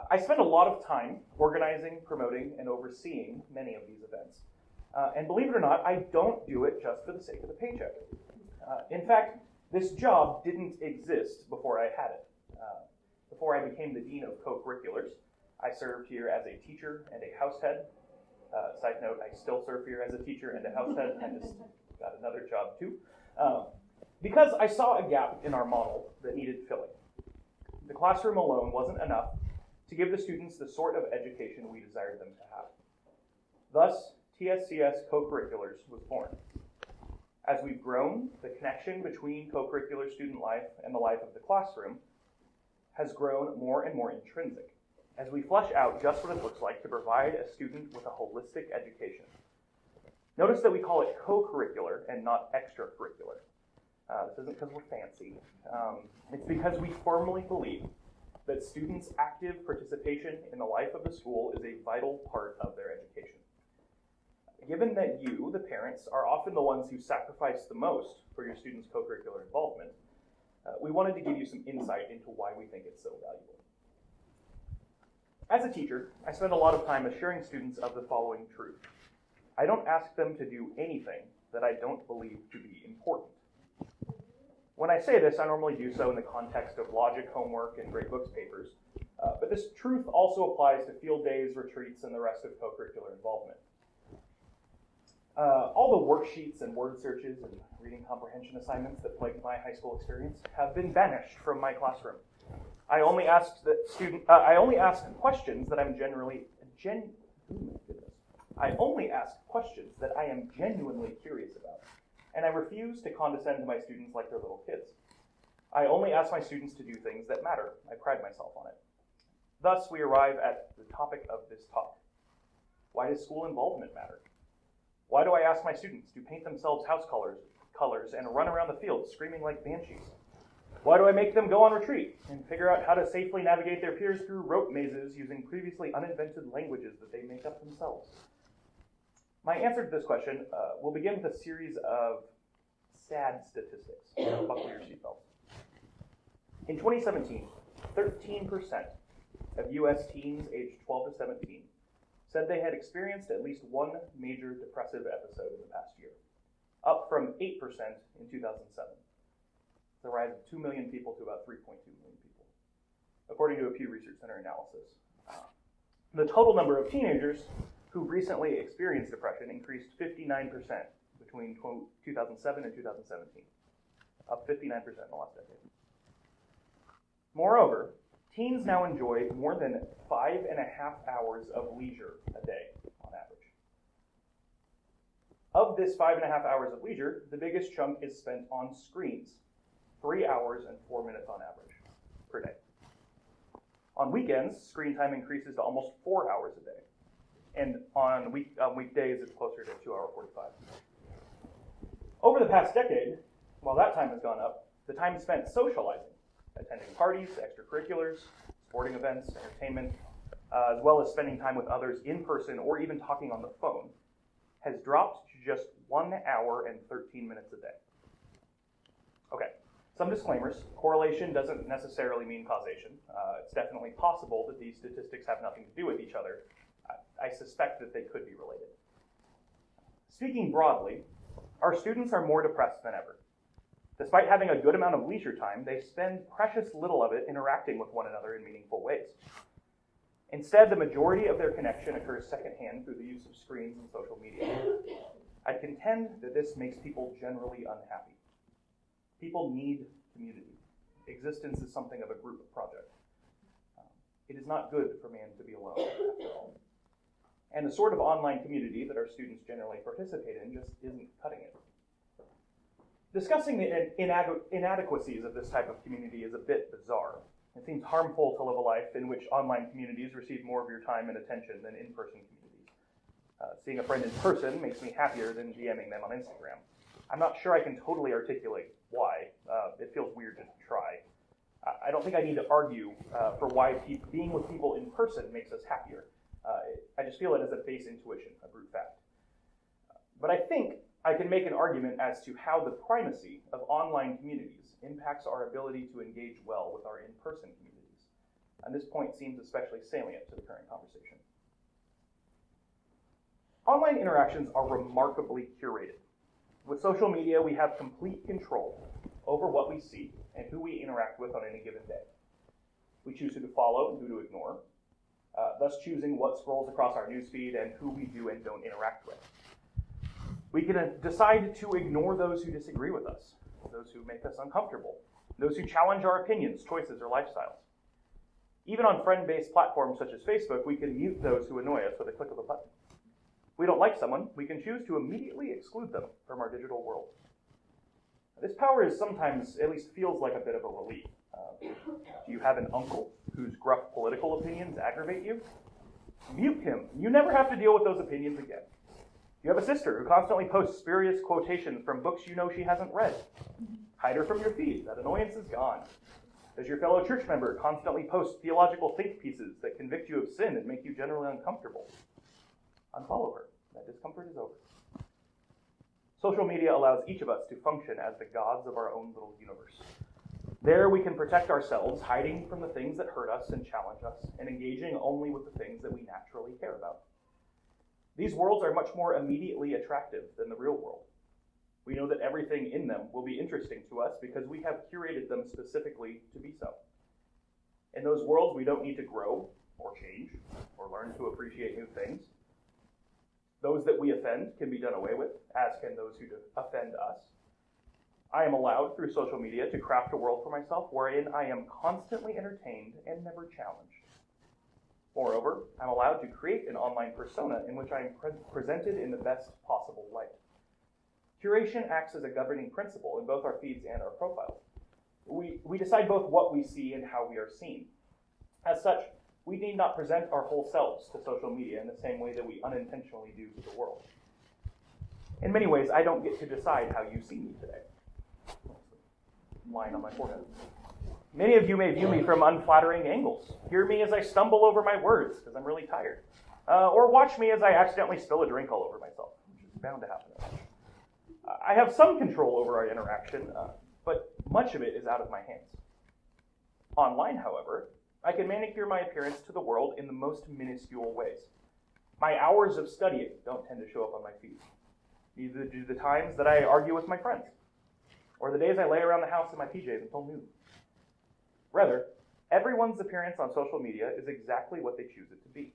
I spend a lot of time organizing, promoting, and overseeing many of these events. And believe it or not, I don't do it just for the sake of the paycheck. In fact, this job didn't exist before I had it. Before I became the Dean of Cocurriculars, I served here as a teacher and a house head. Side note, I still serve here as a teacher and a house head. I just got another job too. Because I saw a gap in our model that needed filling. The classroom alone wasn't enough to give the students the sort of education we desired them to have. Thus, TSCS Cocurriculars was born. As we've grown, the connection between co-curricular student life and the life of the classroom has grown more and more intrinsic as we flesh out just what it looks like to provide a student with a holistic education. Notice that we call it co-curricular and not extracurricular. This isn't because we're fancy. It's because we firmly believe that students' active participation in the life of the school is a vital part of their education. Given that you, the parents, are often the ones who sacrifice the most for your students' co-curricular involvement, we wanted to give you some insight into why we think it's so valuable. As a teacher, I spend a lot of time assuring students of the following truth. I don't ask them to do anything that I don't believe to be important. When I say this, I normally do so in the context of logic, homework, and grade books papers, but this truth also applies to field days, retreats, and the rest of co-curricular involvement. All the worksheets and word searches and reading comprehension assignments that plagued my high school experience have been banished from my classroom. I only ask questions that I am genuinely curious about, and I refuse to condescend to my students like they're little kids. I only ask my students to do things that matter. I pride myself on it. Thus, we arrive at the topic of this talk. Why does school involvement matter? Why do I ask my students to paint themselves house colors and run around the field screaming like banshees? Why do I make them go on retreat and figure out how to safely navigate their peers through rope mazes using previously uninvented languages that they make up themselves? My answer to this question will begin with a series of sad statistics. Buckle your seatbelts. In 2017, 13% of U.S. teens aged 12 to 17 said they had experienced at least one major depressive episode in the past year, up from 8% in 2007. It's a rise of 2 million people to about 3.2 million people, according to a Pew Research Center analysis. The total number of teenagers who recently experienced depression increased 59% between 2007 and 2017, up 59% in the last decade. Moreover, teens now enjoy more than 5.5 hours of leisure a day on average. Of this 5.5 hours of leisure, the biggest chunk is spent on screens, 3 hours and 4 minutes on average per day. On weekends, screen time increases to almost 4 hours a day. And on weekdays, it's closer to 2 hours 45. Over the past decade, while that time has gone up, the time spent socializing, attending parties, extracurriculars, sporting events, entertainment, as well as spending time with others in person or even talking on the phone, has dropped to just 1 hour and 13 minutes a day. Okay, some disclaimers. Correlation doesn't necessarily mean causation. It's definitely possible that these statistics have nothing to do with each other. I suspect that they could be related. Speaking broadly, our students are more depressed than ever. Despite having a good amount of leisure time, they spend precious little of it interacting with one another in meaningful ways. Instead, the majority of their connection occurs secondhand through the use of screens and social media. I contend that this makes people generally unhappy. People need community. Existence is something of a group project. It is not good for man to be alone, after all. And the sort of online community that our students generally participate in just isn't cutting it. Discussing the inadequacies of this type of community is a bit bizarre. It seems harmful to live a life in which online communities receive more of your time and attention than in-person communities. Seeing a friend in person makes me happier than DMing them on Instagram. I'm not sure I can totally articulate why. It feels weird to try. I don't think I need to argue for why being with people in person makes us happier. I just feel it as a base intuition, a brute fact. But I think I can make an argument as to how the primacy of online communities impacts our ability to engage well with our in-person communities. and this point seems especially salient to the current conversation. Online interactions are remarkably curated. With social media, we have complete control over what we see and who we interact with on any given day. We choose who to follow and who to ignore, thus choosing what scrolls across our newsfeed and who we do and don't interact with. We can decide to ignore those who disagree with us, those who make us uncomfortable, those who challenge our opinions, choices, or lifestyles. Even on friend-based platforms such as Facebook, we can mute those who annoy us with a click of a button. If we don't like someone, we can choose to immediately exclude them from our digital world. This power is sometimes, at least feels like a bit of a relief. Do you have an uncle whose gruff political opinions aggravate you? Mute him. You never have to deal with those opinions again. You have a sister who constantly posts spurious quotations from books you know she hasn't read. Hide her from your feed. That annoyance is gone. Does your fellow church member constantly post theological think pieces that convict you of sin and make you generally uncomfortable? Unfollow her. That discomfort is over. Social media allows each of us to function as the gods of our own little universe. There we can protect ourselves, hiding from the things that hurt us and challenge us, and engaging only with the things that we naturally care about. These worlds are much more immediately attractive than the real world. We know that everything in them will be interesting to us because we have curated them specifically to be so. In those worlds, we don't need to grow or change or learn to appreciate new things. Those that we offend can be done away with, as can those who offend us. I am allowed, through social media, to craft a world for myself wherein I am constantly entertained and never challenged. Moreover, I'm allowed to create an online persona in which I am presented in the best possible light. Curation acts as a governing principle in both our feeds and our profiles. We decide both what we see and how we are seen. As such, we need not present our whole selves to social media in the same way that we unintentionally do to the world. In many ways, I don't get to decide how you see me today. Line on my forehead. Many of you may view me from unflattering angles. Hear me as I stumble over my words because I'm really tired. Or watch me as I accidentally spill a drink all over myself, which is bound to happen. I have some control over our interaction, but much of it is out of my hands. Online, however, I can manicure my appearance to the world in the most minuscule ways. My hours of studying don't tend to show up on my feed. Neither do the times that I argue with my friends, or the days I lay around the house in my PJs until noon. Rather, everyone's appearance on social media is exactly what they choose it to be.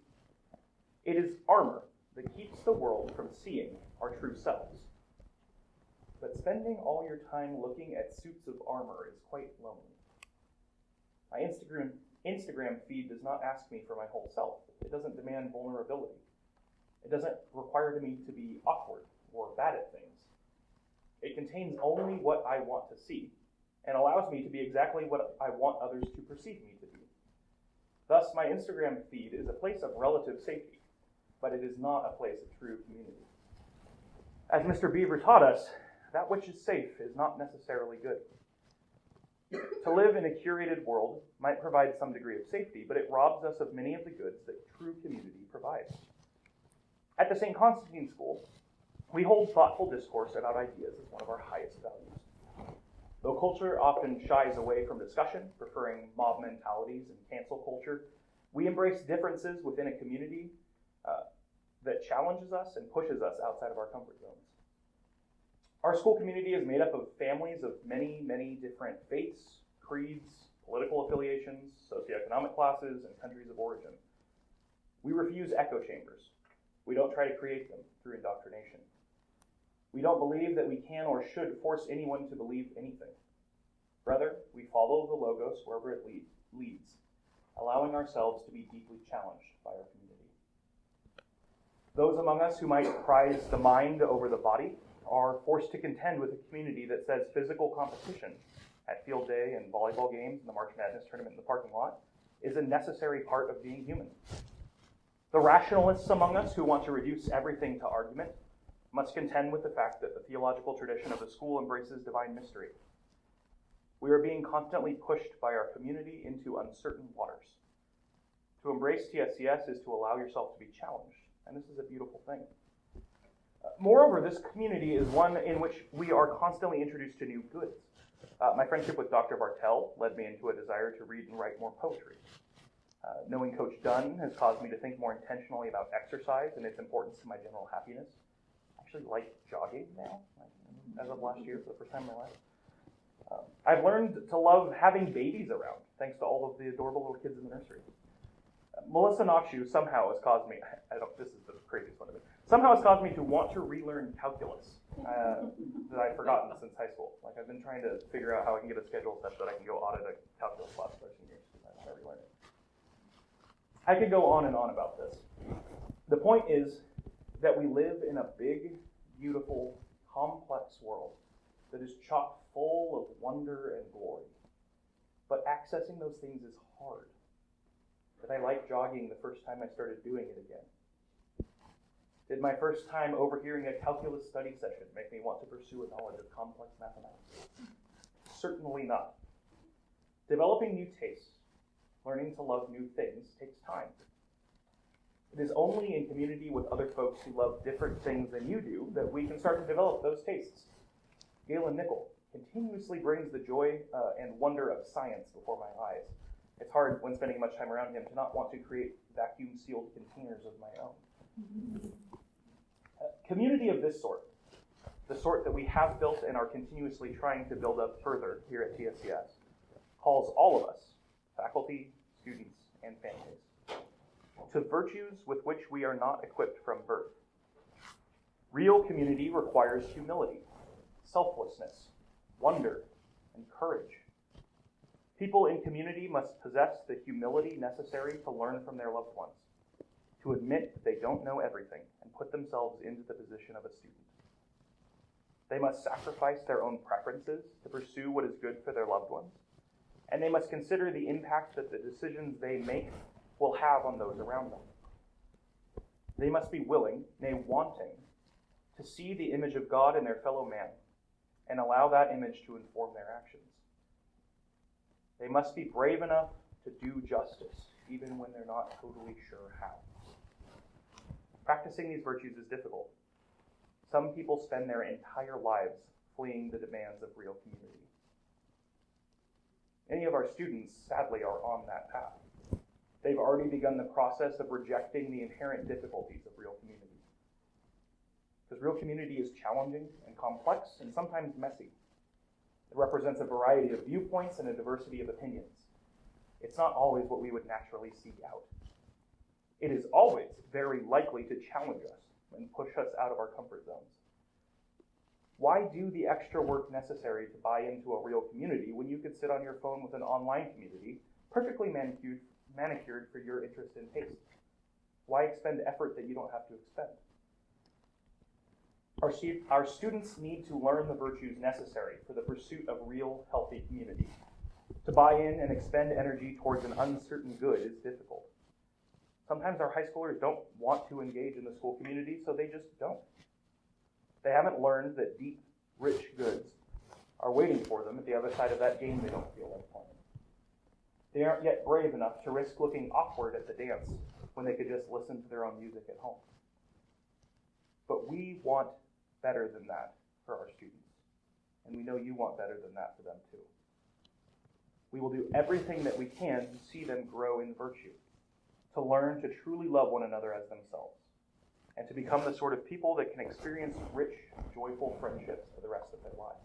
It is armor that keeps the world from seeing our true selves. But spending all your time looking at suits of armor is quite lonely. My Instagram feed does not ask me for my whole self. It doesn't demand vulnerability. It doesn't require me to be awkward or bad at things. It contains only what I want to see and allows me to be exactly what I want others to perceive me to be. Thus, my Instagram feed is a place of relative safety, but it is not a place of true community. As Mr. Beaver taught us, that which is safe is not necessarily good. To live in a curated world might provide some degree of safety, but it robs us of many of the goods that true community provides. At the St. Constantine School, we hold thoughtful discourse about ideas as one of our highest values. Though culture often shies away from discussion, preferring mob mentalities and cancel culture, we embrace differences within a community that challenges us and pushes us outside of our comfort zones. Our school community is made up of families of many, many different faiths, creeds, political affiliations, socioeconomic classes, and countries of origin. We refuse echo chambers. We don't try to create them through indoctrination. We don't believe that we can or should force anyone to believe anything. Rather, we follow the Logos wherever it leads, allowing ourselves to be deeply challenged by our community. Those among us who might prize the mind over the body are forced to contend with a community that says physical competition at field day and volleyball games and the March Madness tournament in the parking lot is a necessary part of being human. The rationalists among us who want to reduce everything to argument must contend with the fact that the theological tradition of the school embraces divine mystery. We are being constantly pushed by our community into uncertain waters. To embrace TSCS is to allow yourself to be challenged, and this is a beautiful thing. Moreover, this community is one in which we are constantly introduced to new goods. My friendship with Dr. Bartel led me into a desire to read and write more poetry. Knowing Coach Dunn has caused me to think more intentionally about exercise and its importance to my general happiness. I actually like jogging now, as of last year, for the first time in my life. I've learned to love having babies around, thanks to all of the adorable little kids in the nursery. Melissa Nokshu somehow has caused me, this is the craziest one of it, somehow has caused me to want to relearn calculus that I've forgotten since high school. Like, I've been trying to figure out how I can get a schedule such that I can go audit a calculus class for years. I want to relearn it. I could go on and on about this. The point is that we live in a big, beautiful, complex world that is chock full of wonder and glory. But accessing those things is hard. Did I like jogging the first time I started doing it again? Did my first time overhearing a calculus study session make me want to pursue a knowledge of complex mathematics? Certainly not. Developing new tastes, learning to love new things, takes time. It is only in community with other folks who love different things than you do that we can start to develop those tastes. Galen Nickel continuously brings the joy and wonder of science before my eyes. It's hard when spending much time around him to not want to create vacuum-sealed containers of my own. Community of this sort, the sort that we have built and are continuously trying to build up further here at TSCS, calls all of us, faculty, students, and families, to virtues with which we are not equipped from birth. Real community requires humility, selflessness, wonder, and courage. People in community must possess the humility necessary to learn from their loved ones, to admit that they don't know everything and put themselves into the position of a student. They must sacrifice their own preferences to pursue what is good for their loved ones, and they must consider the impact that the decisions they make will have on those around them. They must be willing, nay wanting, to see the image of God in their fellow man and allow that image to inform their actions. They must be brave enough to do justice, even when they're not totally sure how. Practicing these virtues is difficult. Some people spend their entire lives fleeing the demands of real community. Many of our students, sadly, are on that path. They've already begun the process of rejecting the inherent difficulties of real community. Because real community is challenging and complex and sometimes messy. It represents a variety of viewpoints and a diversity of opinions. It's not always what we would naturally seek out. It is always very likely to challenge us and push us out of our comfort zones. Why do the extra work necessary to buy into a real community when you could sit on your phone with an online community, perfectly manicured for your interest and taste? Why expend effort that you don't have to expend? Our students need to learn the virtues necessary for the pursuit of real, healthy community. To buy in and expend energy towards an uncertain good is difficult. Sometimes our high schoolers don't want to engage in the school community, so they just don't. They haven't learned that deep, rich goods are waiting for them at the other side of that game they don't feel like playing. They aren't yet brave enough to risk looking awkward at the dance when they could just listen to their own music at home. But we want better than that for our students, and we know you want better than that for them too. We will do everything that we can to see them grow in virtue, to learn to truly love one another as themselves, and to become the sort of people that can experience rich, joyful friendships for the rest of their lives.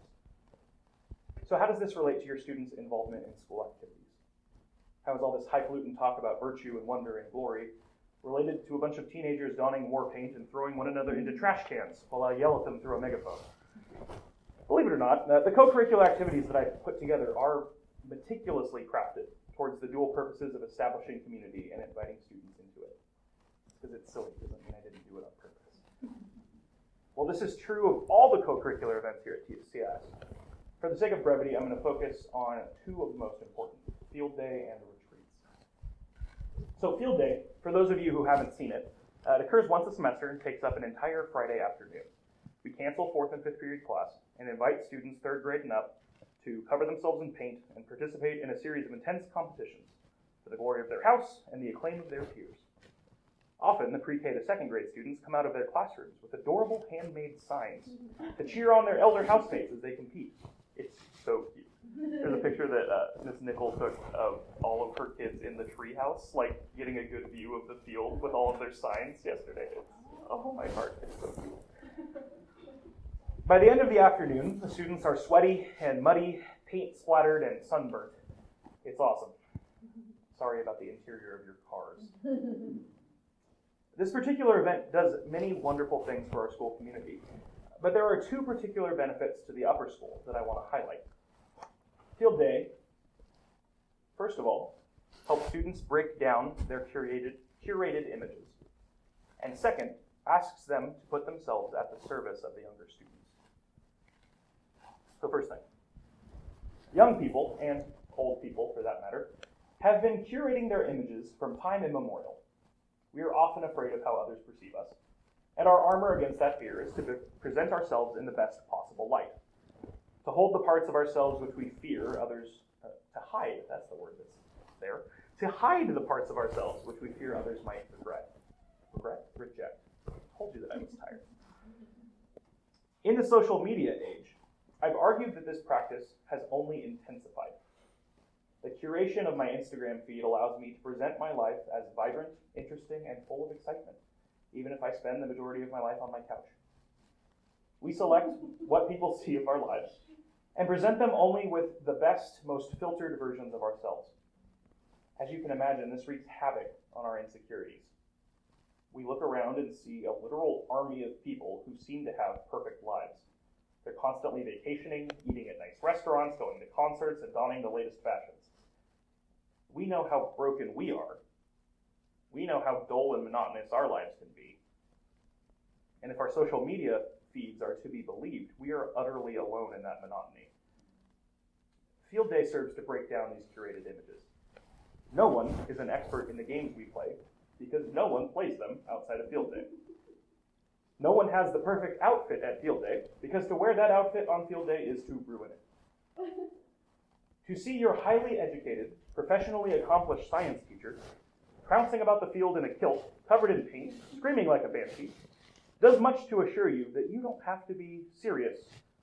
So how does this relate to your students' involvement in school activities? How is all this highfalutin talk about virtue and wonder and glory related to a bunch of teenagers donning war paint and throwing one another into trash cans while I yell at them through a megaphone? Believe it or not, the co-curricular activities that I've put together are meticulously crafted towards the dual purposes of establishing community and inviting students into it. Because it's silly, doesn't mean I didn't do it on purpose. Well, this is true of all the co-curricular events here at TSCS. For the sake of brevity, I'm going to focus on two of the most important, Field Day and retreats. So Field Day, for those of you who haven't seen it, it occurs once a semester and takes up an entire Friday afternoon. We cancel 4th and 5th period class and invite students 3rd grade and up to cover themselves in paint and participate in a series of intense competitions for the glory of their house and the acclaim of their peers. Often, the pre-K to 2nd grade students come out of their classrooms with adorable handmade signs to cheer on their elder housemates as they compete. It's so cute. There's a picture that Miss Nickel took of all of her kids in the treehouse, like getting a good view of the field with all of their signs yesterday. Oh, my heart, it's so cute. By the end of the afternoon, the students are sweaty and muddy, paint splattered, and sunburnt. It's awesome. Sorry about the interior of your cars. This particular event does many wonderful things for our school community, but there are two particular benefits to the upper school that I want to highlight. Field Day, first of all, helps students break down their curated images, and second, asks them to put themselves at the service of the younger students. So first thing, young people, and old people for that matter, have been curating their images from time immemorial. We are often afraid of how others perceive us, and our armor against that fear is to present ourselves in the best possible light, to hold the parts of ourselves which we fear others, to hide, that's the word that's there, to hide the parts of ourselves which we fear others might reject. I told you that I was tired. In the social media age, I've argued that this practice has only intensified. The curation of my Instagram feed allows me to present my life as vibrant, interesting, and full of excitement, even if I spend the majority of my life on my couch. We select what people see of our lives and present them only with the best, most filtered versions of ourselves. As you can imagine, this wreaks havoc on our insecurities. We look around and see a literal army of people who seem to have perfect lives. They're constantly vacationing, eating at nice restaurants, going to concerts, and donning the latest fashions. We know how broken we are. We know how dull and monotonous our lives can be. And if our social media feeds are to be believed, we are utterly alone in that monotony. Field Day serves to break down these curated images. No one is an expert in the games we play because no one plays them outside of Field Day. No one has the perfect outfit at Field Day because to wear that outfit on Field Day is to ruin it. To see your highly educated, professionally accomplished science teacher trouncing about the field in a kilt, covered in paint, screaming like a banshee, does much to assure you that you don't have to be serious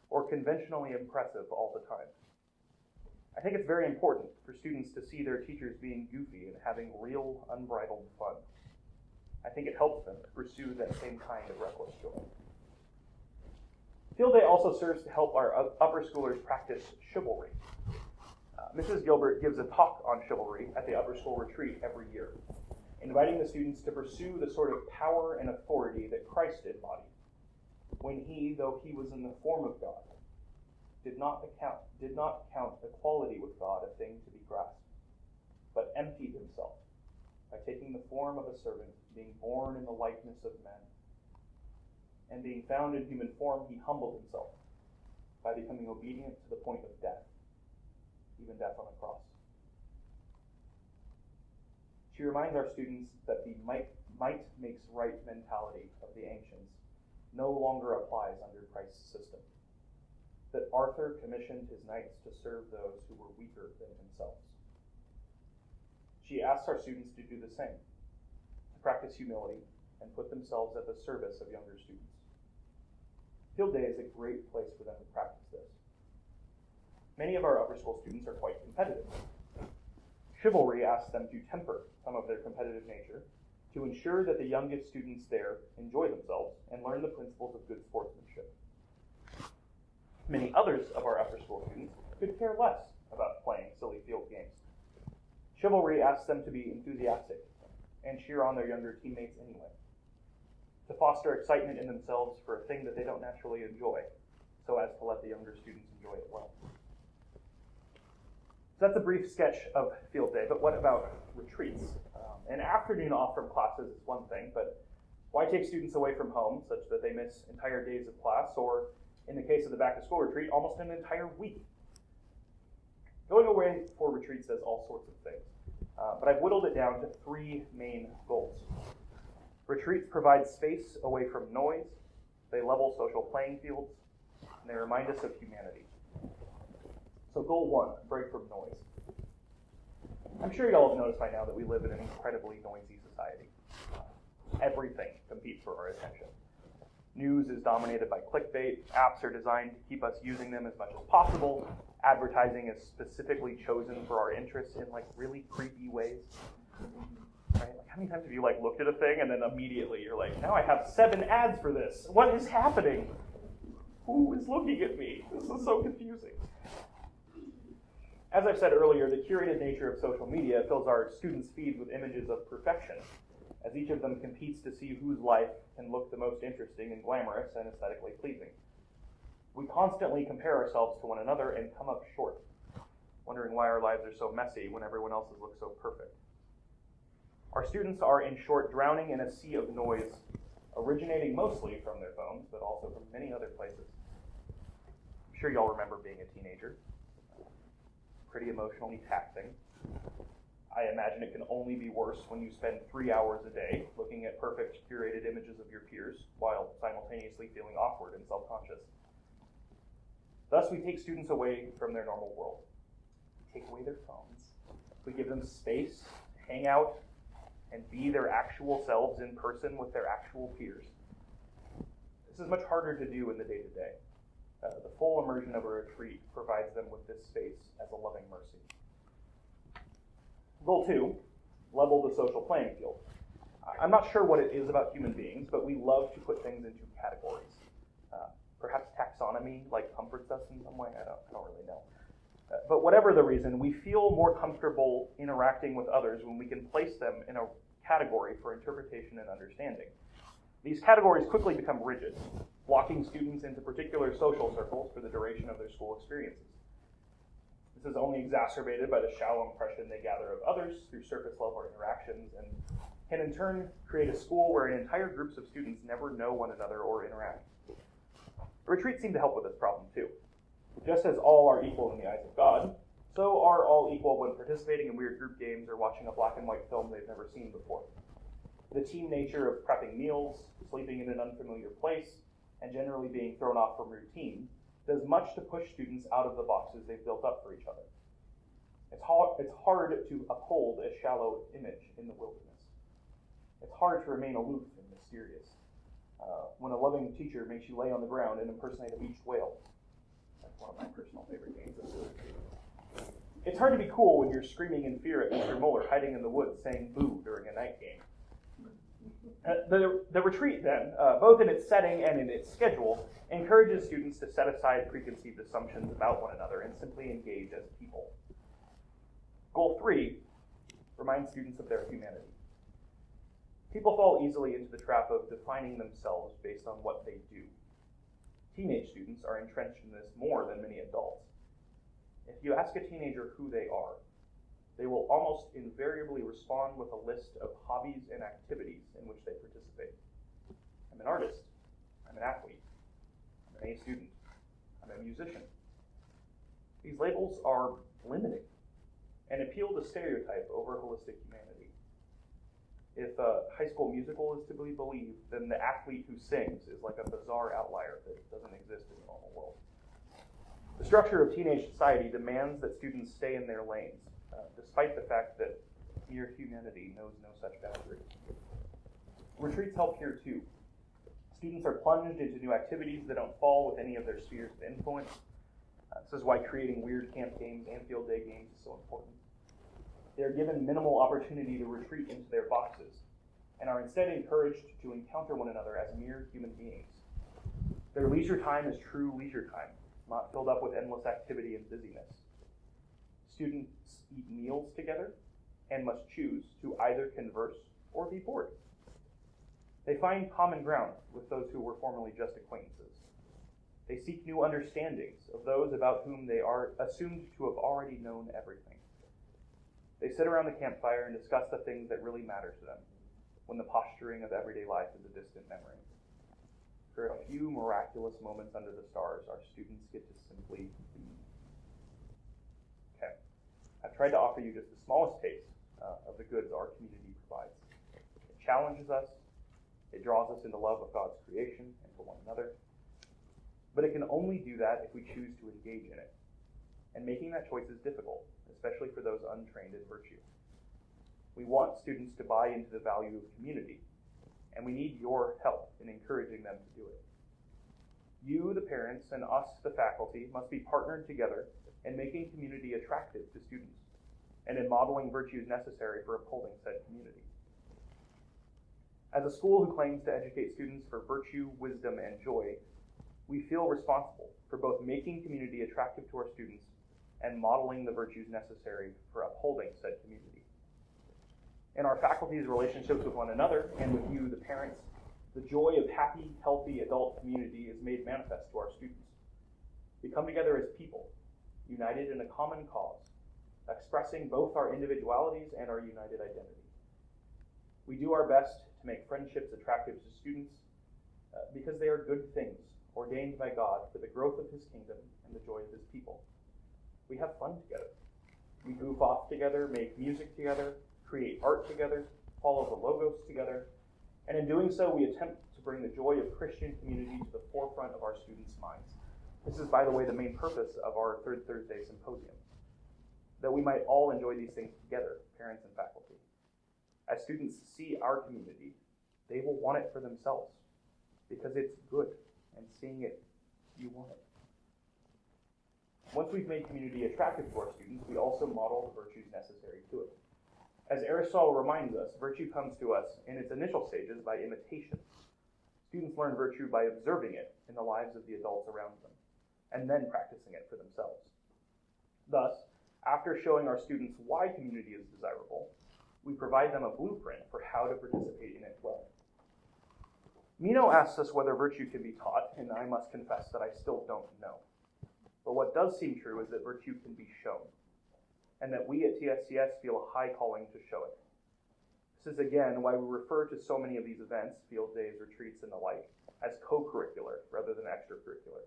or conventionally impressive all the time. I think it's very important for students to see their teachers being goofy and having real, unbridled fun. I think it helps them to pursue that same kind of reckless joy. Field Day also serves to help our upper schoolers practice chivalry. Mrs. Gilbert gives a talk on chivalry at the upper school retreat every year, inviting the students to pursue the sort of power and authority that Christ embodied, when he, though he was in the form of God, did not count equality with God a thing to be grasped, but emptied himself by taking the form of a servant, being born in the likeness of men. And being found in human form, he humbled himself by becoming obedient to the point of death, even death on a cross. She reminds our students that the might makes right mentality of the ancients no longer applies under Christ's system, that Arthur commissioned his knights to serve those who were weaker than themselves. She asks our students to do the same, to practice humility and put themselves at the service of younger students. Field Day is a great place for them to practice this. Many of our upper school students are quite competitive. Chivalry asks them to temper some of their competitive nature to ensure that the youngest students there enjoy themselves and learn the principles of good sportsmanship. Many others of our upper school students could care less about playing silly field games. Chivalry asks them to be enthusiastic and cheer on their younger teammates anyway, to foster excitement in themselves for a thing that they don't naturally enjoy, so as to let the younger students enjoy it well. So that's a brief sketch of Field Day, but what about retreats? An afternoon off from classes is one thing, but why take students away from home such that they miss entire days of class, or in the case of the back-to-school retreat, almost an entire week? Going away for retreats does all sorts of things, but I've whittled it down to three main goals. Retreats provide space away from noise, they level social playing fields, and they remind us of humanity. So goal one, break from noise. I'm sure y'all have noticed by now that we live in an incredibly noisy society. Everything competes for our attention. News is dominated by clickbait. Apps are designed to keep us using them as much as possible. Advertising is specifically chosen for our interests in like really creepy ways. Right? Like how many times have you like looked at a thing and then immediately you're like, now I have 7 ads for this. What is happening? Who is looking at me? This is so confusing. As I've said earlier, the curated nature of social media fills our students' feeds with images of perfection, as each of them competes to see whose life can look the most interesting and glamorous and aesthetically pleasing. We constantly compare ourselves to one another and come up short, wondering why our lives are so messy when everyone else's look so perfect. Our students are, in short, drowning in a sea of noise, originating mostly from their phones, but also from many other places. I'm sure y'all remember being a teenager. Pretty emotionally taxing. I imagine it can only be worse when you spend 3 hours a day looking at perfect curated images of your peers while simultaneously feeling awkward and self-conscious. Thus, we take students away from their normal world. We take away their phones. We give them space to hang out and be their actual selves in person with their actual peers. This is much harder to do in the day-to-day. The full immersion of a retreat provides them with this space as a loving mercy. Goal 2, level the social playing field. I'm not sure what it is about human beings, but we love to put things into categories. Perhaps taxonomy comforts us in some way. I don't really know. But whatever the reason, we feel more comfortable interacting with others when we can place them in a category for interpretation and understanding. These categories quickly become rigid, locking students into particular social circles for the duration of their school experiences. This is only exacerbated by the shallow impression they gather of others through surface-level interactions and can in turn create a school where entire groups of students never know one another or interact. Retreats seem to help with this problem too. Just as all are equal in the eyes of God, so are all equal when participating in weird group games or watching a black and white film they've never seen before. The team nature of prepping meals, sleeping in an unfamiliar place, and generally being thrown off from routine does much to push students out of the boxes they've built up for each other. It's hard to uphold a shallow image in the wilderness. It's hard to remain aloof and mysterious. When a loving teacher makes you lay on the ground and impersonate a beached whale. That's one of my personal favorite games. It's hard to be cool when you're screaming in fear at Mr. Mueller hiding in the woods saying boo during a night game. The retreat then, both in its setting and in its schedule, encourages students to set aside preconceived assumptions about one another and simply engage as people. Goal 3 reminds students of their humanity. People fall easily into the trap of defining themselves based on what they do. Teenage students are entrenched in this more than many adults. If you ask a teenager who they are, they will almost invariably respond with a list of hobbies and activities in which they participate. I'm an artist. I'm an athlete. I'm an A student. I'm a musician. These labels are limiting and appeal to stereotype over holistic humanity. If High School Musical is to be believed, then the athlete who sings is like a bizarre outlier that doesn't exist in the normal world. The structure of teenage society demands that students stay in their lanes, despite the fact that mere humanity knows no such boundary. Retreats help here too. Students are plunged into new activities that don't fall with any of their spheres of influence. This is why creating weird camp games and field day games is so important. They are given minimal opportunity to retreat into their boxes and are instead encouraged to encounter one another as mere human beings. Their leisure time is true leisure time, not filled up with endless activity and busyness. Students eat meals together and must choose to either converse or be bored. They find common ground with those who were formerly just acquaintances. They seek new understandings of those about whom they are assumed to have already known everything. They sit around the campfire and discuss the things that really matter to them, when the posturing of everyday life is a distant memory. For a few miraculous moments under the stars, our students get to simply be. Okay, I've tried to offer you just the smallest taste of the goods our community provides. It challenges us, it draws us into love of God's creation and for one another, but it can only do that if we choose to engage in it. And making that choice is difficult, especially for those untrained in virtue. We want students to buy into the value of community and we need your help in encouraging them to do it. You, the parents, and us, the faculty, must be partnered together in making community attractive to students and in modeling virtues necessary for upholding said community. As a school who claims to educate students for virtue, wisdom, and joy, we feel responsible for both making community attractive to our students and modeling the virtues necessary for upholding said community. In our faculty's relationships with one another and with you, the parents, the joy of happy, healthy adult community is made manifest to our students. We come together as people, united in a common cause, expressing both our individualities and our united identity. We do our best to make friendships attractive to students because they are good things ordained by God for the growth of his kingdom and the joy of his people. We have fun together. We goof off together, make music together, create art together, follow the logos together, and in doing so, we attempt to bring the joy of Christian community to the forefront of our students' minds. This is, by the way, the main purpose of our Third Thursday Symposium, that we might all enjoy these things together, parents and faculty. As students see our community, they will want it for themselves because it's good, and seeing it, you want it. Once we've made community attractive to our students, we also model the virtues necessary to it. As Aristotle reminds us, virtue comes to us in its initial stages by imitation. Students learn virtue by observing it in the lives of the adults around them, and then practicing it for themselves. Thus, after showing our students why community is desirable, we provide them a blueprint for how to participate in it well. Mino asks us whether virtue can be taught, and I must confess that I still don't know. But what does seem true is that virtue can be shown, and that we at TSCS feel a high calling to show it. This is again why we refer to so many of these events, field days, retreats, and the like, as co-curricular rather than extracurricular.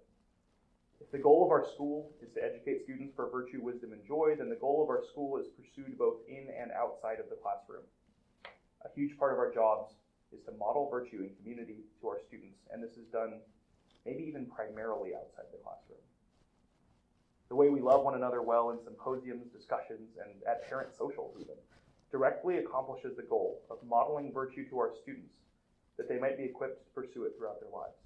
If the goal of our school is to educate students for virtue, wisdom, and joy, then the goal of our school is pursued both in and outside of the classroom. A huge part of our jobs is to model virtue and community to our students, and this is done maybe even primarily outside the classroom. The way we love one another well in symposiums, discussions, and at parent socials even, directly accomplishes the goal of modeling virtue to our students, that they might be equipped to pursue it throughout their lives.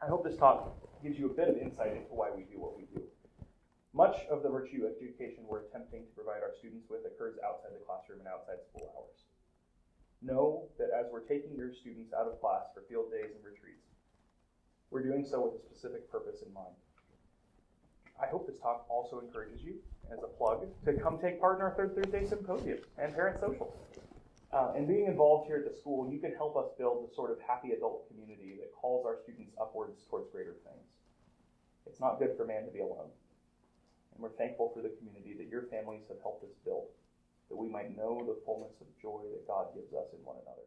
I hope this talk gives you a bit of insight into why we do what we do. Much of the virtue education we're attempting to provide our students with occurs outside the classroom and outside school hours. Know that as we're taking your students out of class for field days and retreats, we're doing so with a specific purpose in mind. I hope this talk also encourages you, as a plug, to come take part in our Third Thursday Symposium and parent socials. And being involved here at the school, you can help us build the sort of happy adult community that calls our students upwards towards greater things. It's not good for man to be alone. And we're thankful for the community that your families have helped us build, that we might know the fullness of joy that God gives us in one another.